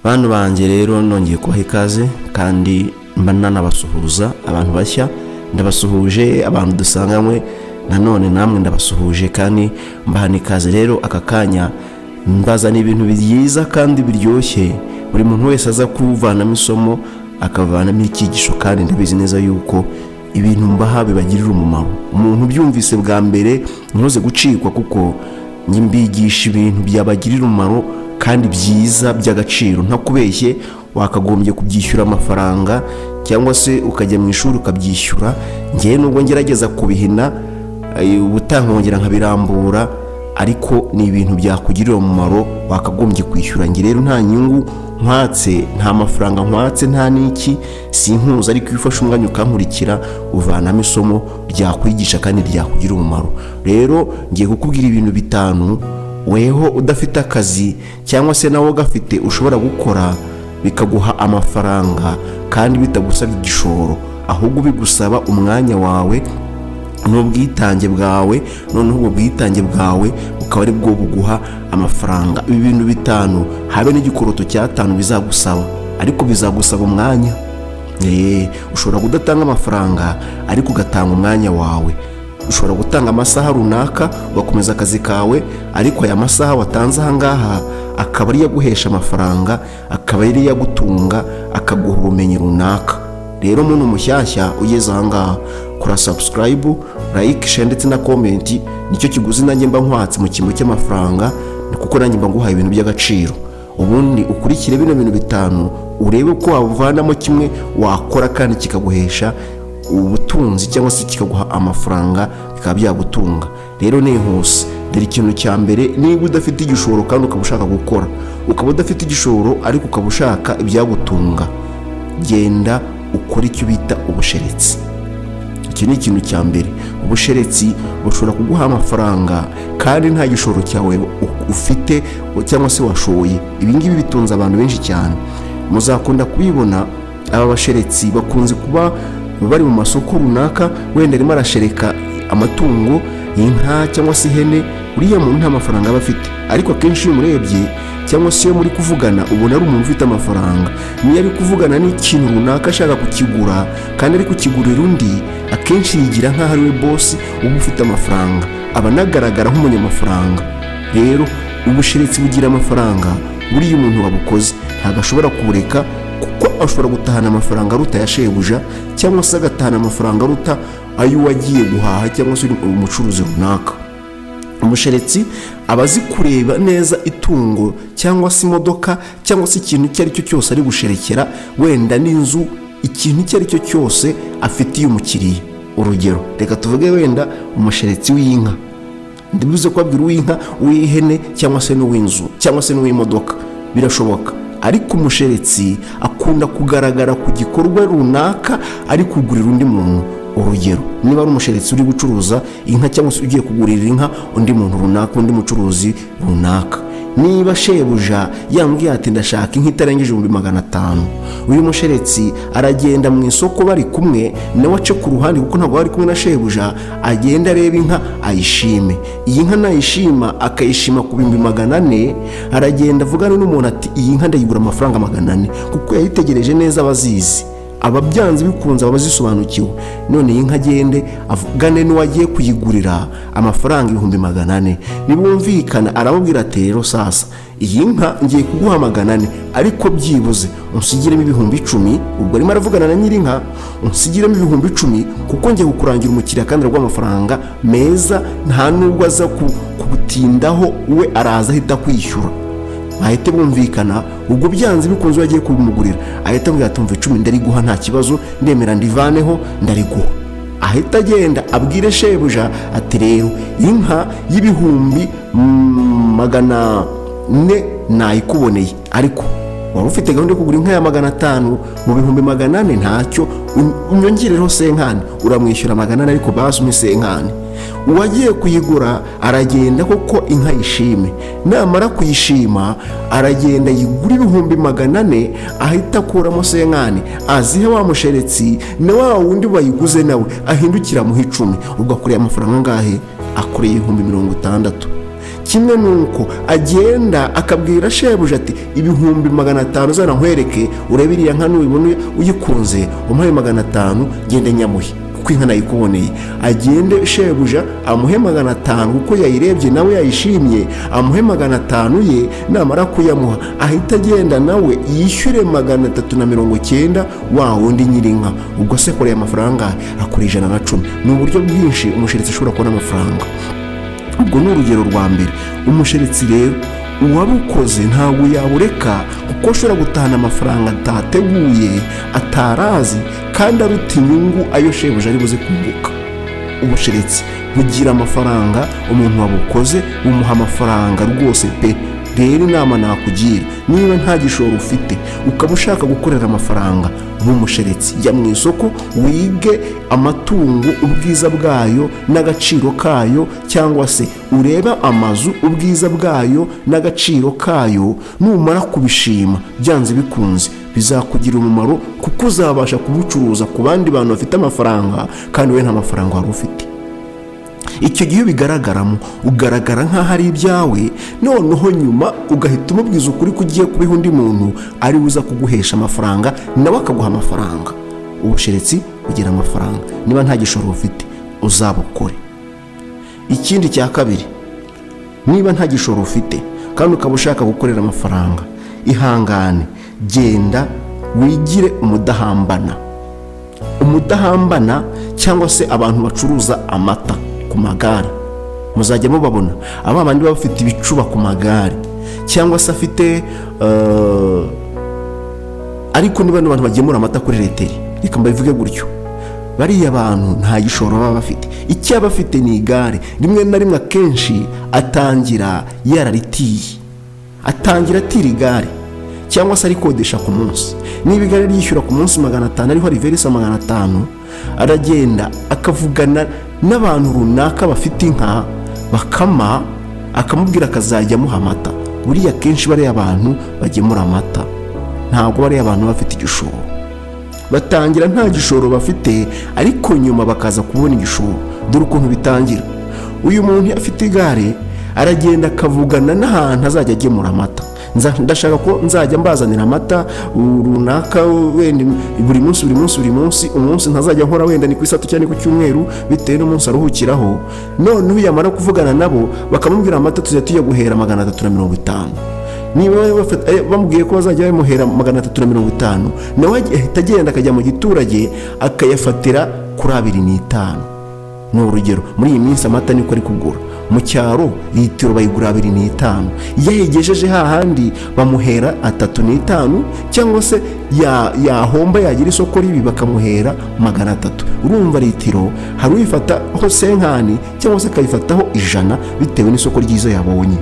Bantu banjye rero nongeye kubaha ikaze kandi mba nanabasuhuza abantu bashya, ndabasuhuje abantu dusanganywe, nanone namwe ndabasuhuje kandi mbahana ikaze. Rero aka kanya mbazana ibintu byiza kandi biryoshye, buri muntu wese aza kuvanamo isomo akavanamo icyigisho, kandi ndabizi neza yuko ibintu mbaha bibagirira umumaro. Umuntu byumvise bwa mbere ntuze gucikwa, kuko nyimbigisha ibintu byabagirira umumaro kandi byiza by'agaciro. Ntakubeshye, wakagombye kubyishyura amafaranga cyangwa se ukajya mu ishuri ukabyishyura. Ngewe nubwo ngerageza kubihina ubutankongera nkabirambura, ariko ni ibintu byakugirira umumaro wakagombye kwishyura. Nge rero nta nyungu nkwatse, nta mafaranga nkwatse, nta n'iki sinkuza, ariko iyo ufashe umwanya ukankurikira uvanamo isomo ryakwigisha kandi ryakugira umumaro. Rero ngiye kukubwira ibintu 5 weho udafite akazi cyangwa se nawe gafite ushobora gukora bikaguha amafaranga kandi bitagusabye igishoro, ahubwo bigusaba umwanya wawe n'ubwitange bwawe. Noneho ubwo bwitange bwawe bukaba ari bwo buguha amafaranga. Ibi bintu 5 habe n'igikoroto cya 5 bizagusaba, ariko bizagusaba umwanya. Ushobora kudatanga amafaranga ariko ugatanga umwanya wawe. Ushobora gutanga amasaha runaka ugakomeza akazi kawe, ariko aya masaha watanze ahangaha akaba ari yaguhesha amafaranga, akaba ari yagutunga, akaguha ubumenyi runaka. Rero muntu mushyashya ugeze ahangaha, kora subscribe, like, share ndetse na comment. Nicyo kiguzi nanjye mba nkwatse mu kimbo cy'amafaranga, kuko nanjye mba nguhaye ibintu by'agaciro. Ubundi ukurikire bino bintu 5 urebe ko wavanamo kimwe wakora kandi kikaguhesha ubutunzi cyangwa se kikaguha amafaranga, bikaba byagutunga. Rero nihuse, dore ikintu cya mbere, niba udafite igishoro kandi ukaba ushaka gukora, ukaba udafite igishoro ariko ukaba ushaka ibyagutunga, genda ukora icyo bita ubusheretsi. Iki ni ikintu cya mbere. Ubusheretsi bushobora kuguha amafaranga kandi nta gishoro cyawe ufite cyangwa se washoye. Ibi ngibi bitunze abantu benshi cyane, muzakunda kubibona. Aba basheretsi bakunze kuba bari mu masoko runaka, wenda arimo arashereka amatungo, inka cyangwa se ihene. Uriya muntu nta mafaranga aba afite, ariko akenshi iyo umurebye cyangwa se iyo muri kuvugana ubona ari umuntu ufite amafaranga. Niyo ari kuvugana n'ikintu runaka ashaka kukigura kandi ari kukigurira undi, akenshi yigira nk'aho ari we boss uba ufite amafaranga, aba anagaragara nk'umunyamafaranga. Rero ubusheretsi bugira amafaranga. Buriya umuntu wabukoze ntabwo ashobora kubureka, kuko ashobora gutahana amafaranga aruta ya shebuja, cyangwa se agatahana amafaranga aruta ayo wagiye guhaha cyangwa se umucuruzi runaka. Umusheretsi aba azi kureba neza itungo cyangwa se imodoka cyangwa se ikintu icyo ari cyo cyose ari gusherekera, wenda n'inzu, ikintu icyo ari cyo cyose afitiye umukiriya. Urugero, reka tuvuge wenda umusheretsi w'inka, ndibuze kubabwira uw'inka, uw'ihene cyangwa se n'uw'inzu cyangwa se n'uw'imodoka, birashoboka. Ariko umusheretsi akunda kugaragara ku gikorwa runaka ari kugurira undi muntu. Urugero, niba ari umusheretsi uri gucuruza inka cyangwa se ugiye kugurira inka undi muntu runaka, undi mucuruzi runaka, niba shebuja yambwiye ati ndashaka inka itarengeje 500, uyu musheretsi aragenda mu isoko bari kumwe, nawe ace ku ruhande kuko ntabwo bari kumwe na shebuja, agenda areba inka ayishime. Iyi nka nayishima akayishima ku 400, aragenda avugana n'umuntu ati iyi nka ndayigura amafaranga 400, kuko yayitegereje neza, abazizi, ababyanze bikunze, abazisobanukiwe. None iyi nka agende avugane n'uwagiye kuyigurira amafaranga 400. Nibumvikana aramubwira ati rero sasa iyi nka ngiye kuguha 400, ariko byibuze unsigiremo 10,000. Ubwo arimo aravugana na nyiri inka, unsigiremo 10,000 kuko ngiye kukurangira umukiriya kandi aragwa amafaranga meza, nta nubwo aza kugutindaho, we araza ahita kwishyura. Bahite bumvikana. Ubwo byanze bikunze yagiye kumugurira, ahita ambwira ati 10,000 ndariguha, nta kibazo, ndemera ndivaneho ndariguha. Ahita agenda abwire shebuja ati rero inka y'400 nayikuboneye, ariko wari ufite gahunda yo kugura inka ya 500 mu 400 ntacyo, unyongereho senkani, uramwishyura 400 ariko basumye senkani. Uwagiye kuyigura aragenda koko inka yishime, namara kuyishima aragenda yigura 400, ahita akuramo senkani, azihe wa musheretsi, na wa wundi bayiguze nawe ahindukira mu 10. Ubwo akureye amafaranga ngahe? Akureye 60,000. kimwe nuko agenda akabwira shebuja ati 500 zana nkwereke urebe iriya nka nubibone uyikunze umuhe 500 gende nyamuhe kuko inka nayikuboneye. agende shebuja amuhe 500 kuko yayirebye nawe yayishimye, amuhe 500 ye, namara kuyamuha ahita agenda nawe yishyure 390 wa wundi nyirinka. ubwo se kore amafaranga akuri 110. ni uburyo bwinshi umusheretsi ashobora kubona amafaranga. ubwo ni urugero rwa mbere. umusheretsi rero uwabukoze ntabwo yabureka kuko ashobora gutahana amafaranga atateguye atarazi kandi aruta inyungu ayo shebuja ari buze kunguka. ubusheretsi bugira amafaranga, umuntu wabukoze bumuha amafaranga rwose pe. rero inama nakugira, niba nta gishoro ufite ukaba ushaka gukorera amafaranga b'umusheretsi, jya mu isoko wige amatungo ubwiza bwayo n'agaciro kayo, cyangwa se ureba amazu ubwiza bwayo n'agaciro kayo. numara kubishima byanze bikunze bizakugira umumaro kuko uzabasha kubucuruza ku bandi bantu bafite amafaranga kandi we nta mafaranga wari ufite. icyo gihe bigaragaramo ugaragara nk'aho ari ibyawe, noneho nyuma ugahita umubwiza ukuri ko ugiye kubiha undi muntu ari uza kuguhesha amafaranga nawe akaguha amafaranga. ubusheretsi bugira amafaranga. niba nta gishoro ufite uzabukore. ikindi cya kabiri, niba nta gishoro ufite kandi ukaba ushaka gukorera amafaranga, ihangane, genda wigire umudahambana. umudahambana cyangwa se abantu bacuruza amata ku magare, muzajya mubabona aba bandi baba bafite ibicuba ku magare, cyangwa se afite ariko niba abantu bagemura amata kuri leteri, reka mbabivuge gutyo, bariya bantu nta gishoro baba bafite. icyo aba afite ni igare. rimwe na rimwe akenshi atangira yararitiye, atangira atira igare cyangwa se arikodesha ku munsi. niba igare ryishyura ku munsi 500 ariho riverisa 500, aragenda akavugana n'abantu runaka bafite inka bakama, akamubwira akazajya amuha amata. buriya kenshi bariya abantu bagemura amata ntabwo bariya abantu bafite igishoro. batangira nta gishoro bafite, ariko nyuma bakaza kubona igishoro. dore ukuntu bitangira. uyu muntu afite igare aragenda akavugana n'ahantu azajya agemura amata. ndashaka ko nzajya mbazanira amata runaka wenda buri munsi umunsi ntazajya nkora wenda ni ku isato cyane ku cyumweru bitewe n'umunsi aruhukiraho. noneho yamara kuvugana nabo bakamubwira amata tujya guhera 350. niba bamubwiye ko bazajya bamuhera 350, nawe ahita agenda akajya mu giturage akayafatira kuri 25. ni urugero. muri iyi minsi amata niko ari kugura. mu cyaro litiro bayigura 25. iyo yegejeje hahandi bamuhera 35, cyangwa se yahomba yagira isoko ribi bakamuhera 300. urumva litiro hari uyifataho 50 cyangwa se akayifataho 100 bitewe n'isoko ryiza yabonye.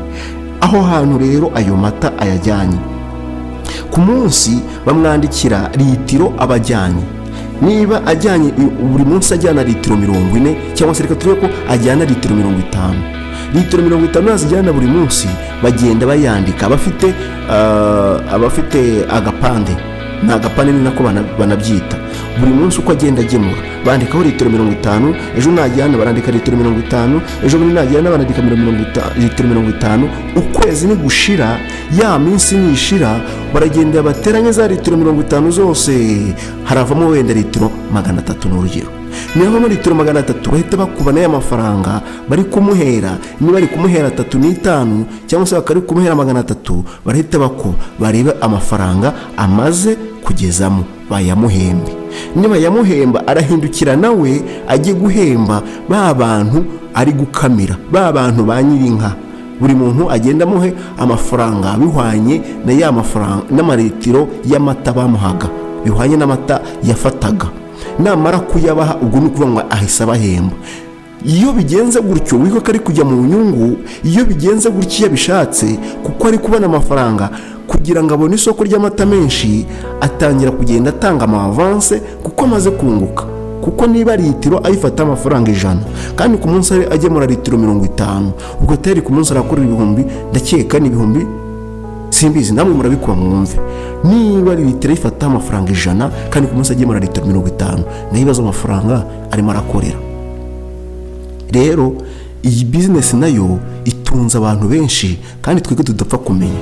aho hantu rero ayo mata ayajyanye ku munsi bamwandikira litiro abajyanye. niba ajyanye buri munsi ajyana litiro 40, cyangwa se reka turebe ko ajyana litiro 50. litiro 50 azijyana buri munsi bagenda bayandika. abafite agapande, ni agapande ni nako banabyita. buri munsi uko agenda agemura bandikaho litiro 50. ejo najyana barandika litiro 50, ejo bundi najyana barandika litiro 50. ukwezi ni gushira, ya minsi nishira, baragenda bateranye za litiro 50 zose, haravamo wenda litiro 300 n'urugero. niho muri litiro 300 bahita bakubana y'amafaranga bari kumuhera. niba bari kumuhera 35 cyangwa se bakari kumuhera 300, barahita bareba amafaranga amaze kugezamo bayamuhembe. niba yamuhemba arahindukira nawe ajye guhemba ba bantu ari gukamira, ba bantu ba nyirinka. buri muntu agenda amuhe amafaranga bihwanye na ya mafaranga n'amaritiro y'amata bamuhaga, bihwanye n'amata yafataga. namara kuyabaha ubwo ni ukuvuga ngo ahise abahemba. iyo bigenze gutyo wiko kari kujya mu nyungu. iyo bigenze gutyo yabishatse kuko ari kubona amafaranga kugira ngo abone isoko ry'amata menshi, atangira kugenda atanga amavanse kuko amaze kunguka. kuko niba litiro ayifata amafaranga 100 kandi ku munsi agemura litiro 50, ubwo tari ku munsi arakora ibihumbi, ndakeka ni ibihumbi, simbizi namwe murabikuba mwumve. niba litiro ayifata amafaranga 100 kandi ku munsi agemura litiro 50, nayibaza amafaranga arimo arakorera. rero iyi bizinesi nayo itunze abantu benshi kandi twebwe tudapfa kumenya.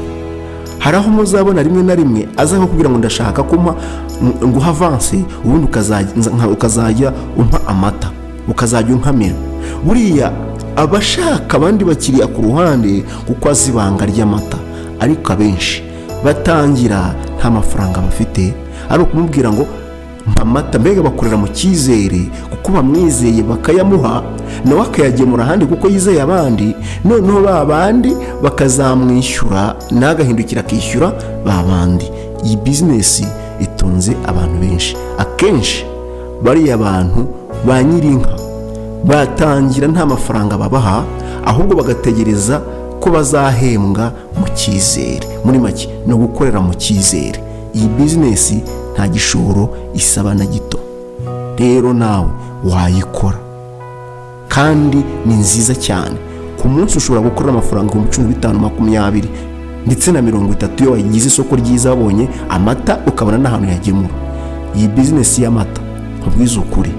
Hari aho muzabona rimwe na rimwe aza kubwira ngo ndashaka kumpa nguha avance, ubundi ukazajya umpa amata, ukazajya unkamira. Buriya abashaka abandi bakiriya ku ruhande kuko azi ibanga ry'amata, ariko abenshi batangira nta mafaranga bafite, ari ukumubwira ngo amata, mbega bakorera mu cyizere kuko bamwizeye bakayamuha, nawe akayagemura ahandi kuko yizeye abandi, noneho ba bandi bakazamwishyura n'agahindukira akishyura ba bandi. Iyi bizinesi itunze abantu benshi. Akenshi bariya abantu ba nyirinka batangira nta mafaranga babaha, ahubwo bagategereza ko bazahembwa mu cyizere. Muri make no gukorera mu cyizere. Iyi bizinesi nta gishoro isaba na gito, rero nawe wayikora kandi ni nziza cyane. Ku munsi ushobora gukora amafaranga 15, 20, ndetse na 30 iyo wagize isoko ryiza wabonye amata ukabona n'ahantu yagemura. Iyi bizinesi y'amata nkubwiza ukuri,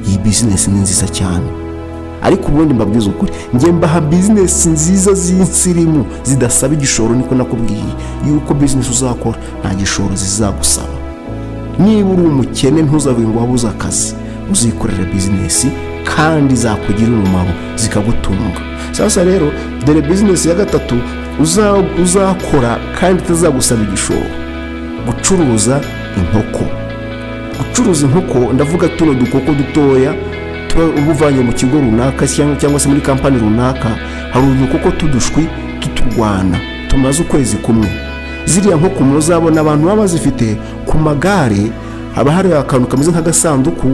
iyi bizinesi ni nziza cyane. Ariko ubundi mbabwiza ukuri, njye mbaha bizinesi nziza z'insirimu zidasaba igishoro. Niko nakubwiye yuko bizinesi uzakora nta gishoro zizagusaba. Niba uri umukene ntuzavuge ngo wabuze akazi, uzikorera bizinesi kandi zakugirira umumaro zikagutunga. Sasa rero dore bizinesi ya gatatu uzakora kandi itazagusaba igishoro: gucuruza inkoko. Gucuruza inkoko ndavuga tuno dukoko dutoya ubuvanye mu kigo runaka cyangwa se muri kampani runaka. Hari udukoko tudushwi tuturwana tumaze ukwezi kumwe. Ziriya nkoko muzabona abantu baba bazifite ku magare, haba hari akantu kameze nk'agasanduku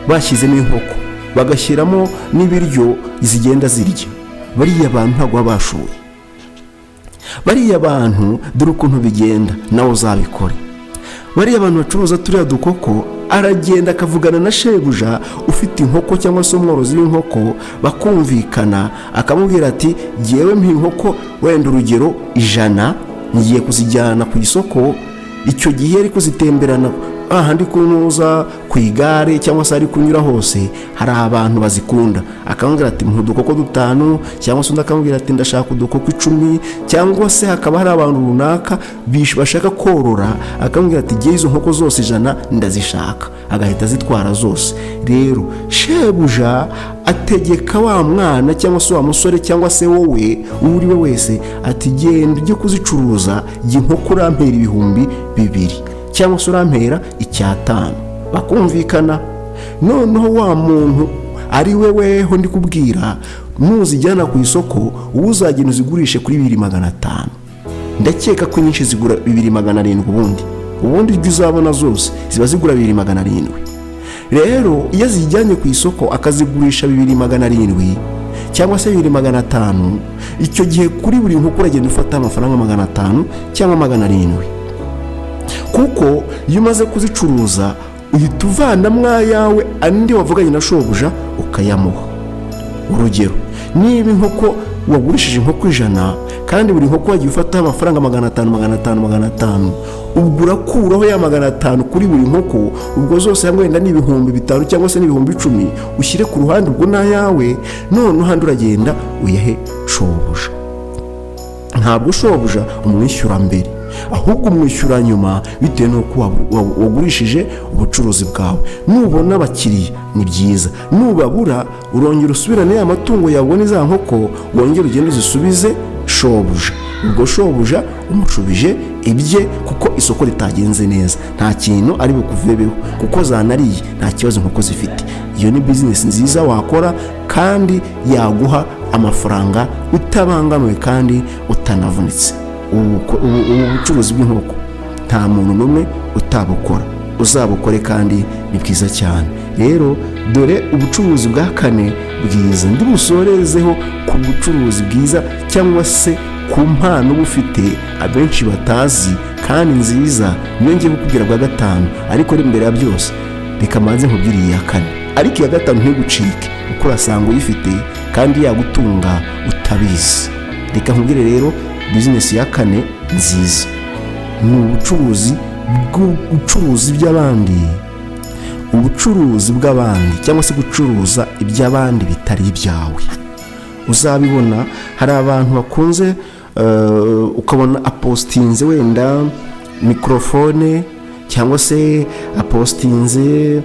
bashyizemo inkoko, bagashyiramo n'ibiryo zigenda zirya. Bariya bantu ntabwo baba bashoboye. Bariya bantu dore ukuntu bigenda, nawe uzabikore. Bariya abantu bacuruza turiya dukoko, aragenda akavugana na shebuja ufite inkoko cyangwa se umworozi w'inkoko, bakumvikana, akamubwira ati jyewe mpa inkoko wenda urugero 100, ngiye kuzijyana ku isoko. Icyo gihe ari kuzitemberana ahandi kunuza ku igare cyangwa se ari kunyura hose, hari abantu bazikunda. Akamubwira ati mpa udukoko 5, cyangwa se undi akamubwira ati ndashaka udukoko 10, cyangwa se hakaba hari abantu runaka bashaka korora, akamubwira ati jye izo nkoko zose 100 ndazishaka, agahita zitwara zose. Rero shebuja ategeka wa mwana cyangwa se wa musore cyangwa se wowe uri we wese ati genda ujye kuzicuruza, jye inkoko urampera 2,000 cyangwa se urampera 5. Bakumvikana. Noneho wa muntu ari weho ndi kubwira, nuzijyana ku isoko uzagenda uzigurishe kuri 2,500. Ndakeka ko nyinshi zigura 2,700. Ubundi ibyo uzabona zose ziba zigura 2,700. Rero iyo zijyanye ku isoko akazigurisha 2,700 cyangwa se 2,500, icyo gihe kuri buri nkoko uragenda ufata amafaranga 500 cyangwa 700. Kuko iyo umaze kuzicuruza uhita uvanamo ayawe andi wavuganye na shobuja ukayamuha. Urugero, niba inkoko wagurishije inkoko 100 kandi buri nkoko wagiye ufata amafaranga 500, ubwo urakuraho ya 500 kuri buri nkoko, ubwo zose hamwe wenda ni 5,000 cyangwa se ni 10,000 ushyire ku ruhande, ubwo n'ayawe. None uhandi uragenda uyahe shobuja. Ntabwo shobuja umwishyura mbere, ahubwo umwishyura nyuma bitewe n'uko wagurishije ubucuruzi bwawe. Nubona abakiriya ni byiza, nubabura urongera usubirane ya matungo yabone za nkoko, wongera ugende uzisubize shobuja. Ubwo shobuja umushubije ibye kuko isoko ritagenze neza, nta kintu ari bukuvebeho kuko zanariye, nta kibazo inkoko zifite. Iyo ni bizinesi nziza wakora kandi yaguha amafaranga utabangamiwe kandi utanavunitse. Ubu bucuruzi bw'inkoko nta muntu n'umwe utabukora, uzabukore kandi ni bwiza cyane. Rero dore ubucuruzi bwa 4 bwiza ndi busorezeho ku bucuruzi bwiza cyangwa se ku mpano bufite abenshi batazi kandi nziza. Niyo ngiye kukubwira bwa 5, ariko imbere ya byose reka manze nkubwire iya 4. Ariko iya 5 ntigucike kuko urasanga uyifite kandi yagutunga utabizi. Reka nkubwire rero bizinesi ya 4 nziza ni ubucuruzi by'abandi, ubucuruzi bw'abandi cyangwa se gucuruza iby'abandi bitari ibyawe. uzabibona. Hari abantu bakunze ukabona apostinze wenda mikrofone cyangwa se apostinze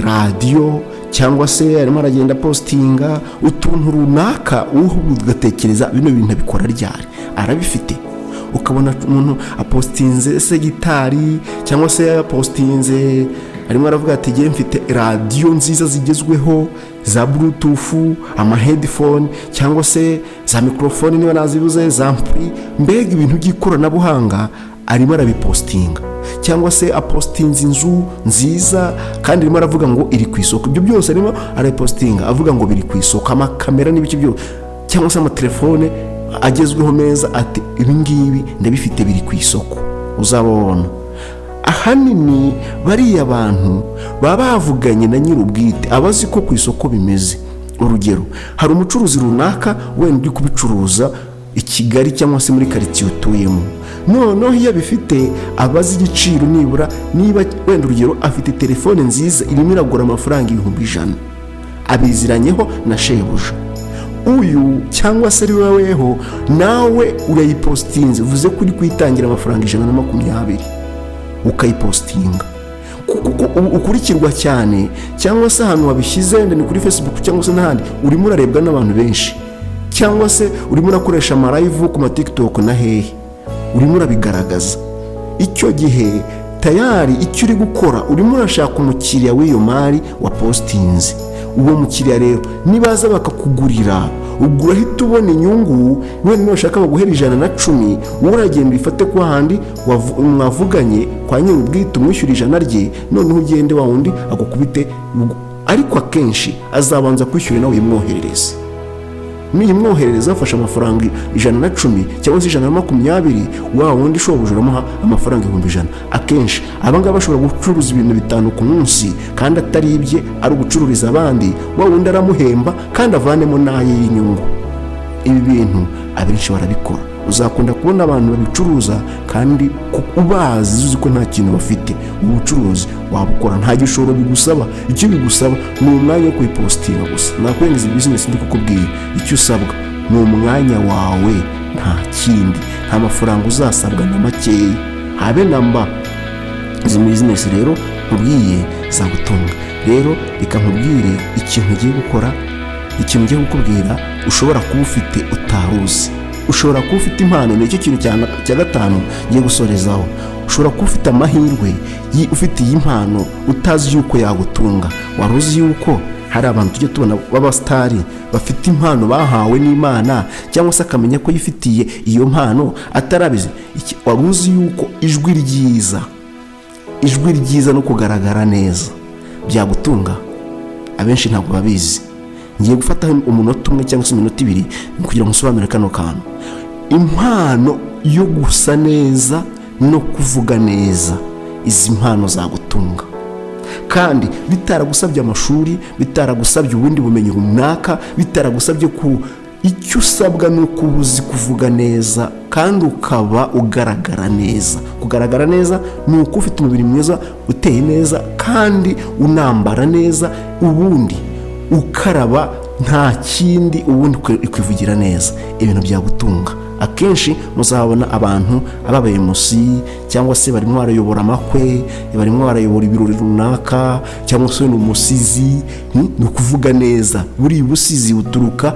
radio cyangwa se arimo aragenda postinga utuntu runaka, ugatekereza bino bintu bikora ryari, arabifite. Ukabona umuntu apostinze se gitari cyangwa se apostinze arimo aravuga ati ngiye mfite radio nziza zigezweho za bluetooth, ama headphone cyangwa se za microphone niba nazibuze, za ampli, mbega ibintu by'ikoranabuhanga arimo arabipostinga. Cyangwa se apostinze inzu nziza kandi arimo aravuga ngo iri ku isoko. Ibyo byose arimo arapostinga avuga ngo biri ku isoko, amakamera n'ibiki byose, cyangwa se amatelefone agezweho meza, ati ibi ngibi ndabifite biri ku isoko. Uzabona ahanini bariya abantu baba bavuganye na nyir'ubwite, abazi ko ku isoko bimeze. Urugero, hari umucuruzi runaka wenda uri kubicuruza i Kigali cyangwa se muri quartier utuyemo, noneho iyo bifite abazi igiciro, nibura niba wenda urugero afite telefone nziza irimo iragura amafaranga 100,000, abiziranyeho na shebuja uyu cyangwa se ari weweho, nawe urayipostinze, uvuze ko uri kwitangira amafaranga 120, ukayipostinga ukurikirwa cyane, cyangwa se ahantu wabishyize wenda ni kuri Facebook cyangwa se n'ahandi, urimo urarebwa n'abantu benshi, cyangwa se urimo urakoresha ama live ku ma TikTok na hehe, urimo urabigaragaza. Icyo gihe tayari icyo uri gukora, urimo urashaka umukiriya w'iyo mari wa postinze. Uwo mukiriya rero nibaza bakakugurira, ubwo urahita ubona inyungu. Wenda nashaka baguhera 110, wowe uragenda ifate kwa handi mwavuganye kwa nyir'ubwite, umwishyura 100 rye, noneho ugende wa wundi agukubite. Ariko akenshi azabanza kwishyura nawe yimwoherereze. Nimwoherereza afasha amafaranga 110 cyangwa se 120, wa wundi shoboje uramuha amafaranga 100,000. Akenshi abangaba bashobora gucuruza ibintu bitanu ku munsi kandi atari ibye, ari ugucururiza abandi, wa wundi aramuhemba kandi avanemo naye y'inyungu. Ibi bintu abenshi barabikora. Uzakunda kubona abantu babicuruza kandi ubazi uzi ko nta kintu bafite. Ubucuruzi wabukora, nta gishoro bigusaba. Icyo bigusaba ni umwanya wo kuyipostinga gusa. Nakwengiza business ndi kukubwira, icyo usabwa ni umwanya wawe, nta kindi. Nta mafaranga uzasabwa na makeya, habe namba. Izi business rero nkubwiye zagutunga. Rero reka nkubwire ikintu ugiye gukora, ikintu ugiye gukubwira ushobora kuba ufite utaruzi. Ushobora kuba ufite impano, nicyo kintu cya gatanu ngiye gusorezaho. Ushobora kuba ufite amahirwe, ufite iyi impano utazi yuko yagutunga. Waruzi yuko hari abantu tujye tubona b'abastari bafite impano bahawe n'Imana, cyangwa se akamenya ko yifitiye iyo mpano atarabizi. Waruzi yuko ijwi ryiza no kugaragara neza byagutunga? Abenshi ntabwo babizi. Ngiye gufata umunota umwe cyangwa se iminota 2 kugira ngo nsobanure kano kantu. Impano yo gusa neza no kuvuga neza, izi mpano zagutunga kandi bitaragusabye amashuri, bitaragusabye ubundi bumenyi runaka, bitaragusabye ku icyo usabwa no kubuzi kuvuga neza kandi ukaba ugaragara neza. Kugaragara neza ni uko ufite umubiri mwiza, uteye neza kandi unambara neza, ubundi ukaraba, nta kindi, ubundi kwivugira neza. Ibintu byagutunga. Akenshi muzabona abantu ababaye musi, cyangwa se barimo barayobora amakwe, barimo barayobora ibirori runaka, cyangwa se n'umusizi. Ni kuvuga neza. Buri busizi buturuka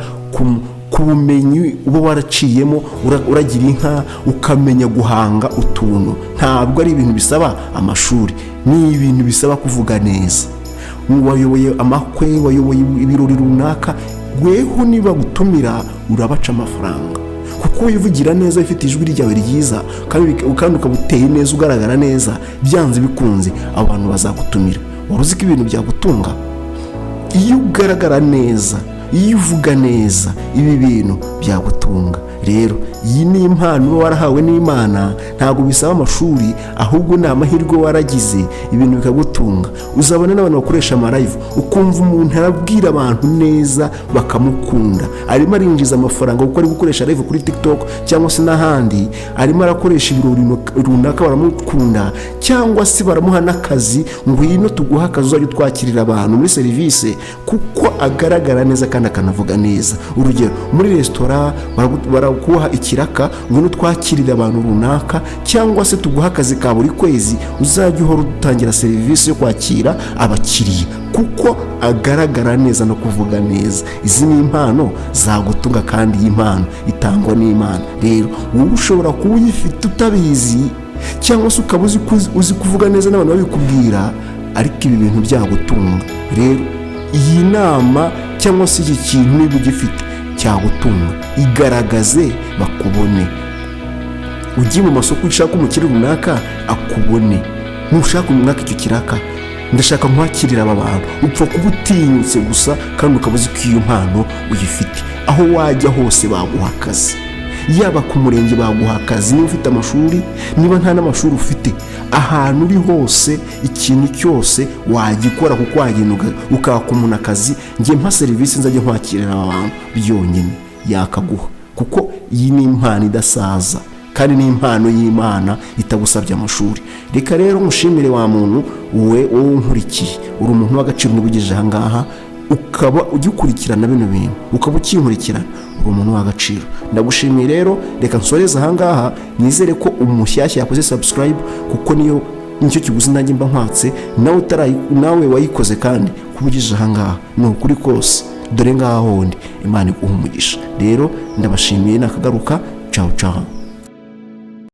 ku bumenyi uba waraciyemo, uragira inka ukamenya guhanga utuntu. Ntabwo ari ibintu bisaba amashuri, ni ibintu bisaba kuvuga neza. Wayoboye amakwe, wayoboye ibirori runaka, weho niba gutumira urabaca amafaranga, kuko wivugira neza, ifite ijwi ryawe ryiza kandi ukabuteye neza, ugaragara neza, byanze bikunze abantu bazagutumira. Waruzi ko ibintu byagutunga iyo ugaragara neza, iyo uvuga neza, ibi bintu byagutunga. Rero iyi ni impano uba warahawe n'Imana, ntabwo bisaba amashuri, ahubwo ni amahirwe waragize ibintu bikagutunga. Uzabona n'abantu bakoresha amalive, ukumva umuntu arabwira abantu neza bakamukunda, arimo arinjiza amafaranga kuko ari gukoresha live kuri TikTok cyangwa se n'ahandi, arimo arakoresha ibirori runaka baramukunda, cyangwa se baramuha n'akazi, ngwino tuguha akazi uzajya twakirira abantu muri serivisi, kuko agaragara neza kandi akanavuga neza. Urugero, muri resitora barakuha ikiraka, ngwino twakirira abantu runaka, cyangwa se tuguha akazi ka buri kwezi uzajya uhora utangira serivisi yo kwakira abakiriya, kuko agaragara neza no kuvuga neza. Izi ni impano zagutunga, kandi iyi mpano itangwa n'Imana. Rero wowe ushobora kuba uyifite utabizi, cyangwa se ukaba uzi kuvuga neza n'abantu babikubwira, ariko ibi bintu byagutunga. Rero iyi nama cyangwa se iki kintu niba ugifite cyagutunga, igaragaze bakubone. Ugiye mu masoko ushaka umukiriya runaka akubone, nushaka umwaka icyo kiraka, ndashaka nkwakirira aba bantu, upfa kuba utinyutse gusa kandi ukaba uzi ko iyo mpano uyifite. Aho wajya hose baguha akazi, yaba ku murenge baguha akazi niba ufite amashuri, niba nta n'amashuri ufite, ahantu uri hose ikintu cyose wagikora, kuko wagenda ukaka umuntu akazi, njye mpa serivisi nzajya nkwakirira aba bantu, byonyine yakaguha, kuko iyi ni impano idasaza kandi ni impano y'Imana itagusabye amashuri. Reka rero mushimire wa muntu wowe unkurikiye, uri umuntu w'agaciro n'ubugejeje aha ngaha, ukaba ugikurikirana bino bintu, ukaba ukinkurikirana, uri umuntu w'agaciro. Ndagushimiye rero, reka nsoreze aha ngaha, nizere ko umushyashya yakoze subscribe, kuko nicyo kiguzi nanjye mba nkwatse, nawe wayikoze kandi kubugejeje aha ngaha, ni ukuri kose dore ngaha hondi Imana iguha umugisha. Rero ndabashimiye, nakagaruka, ciao ciao.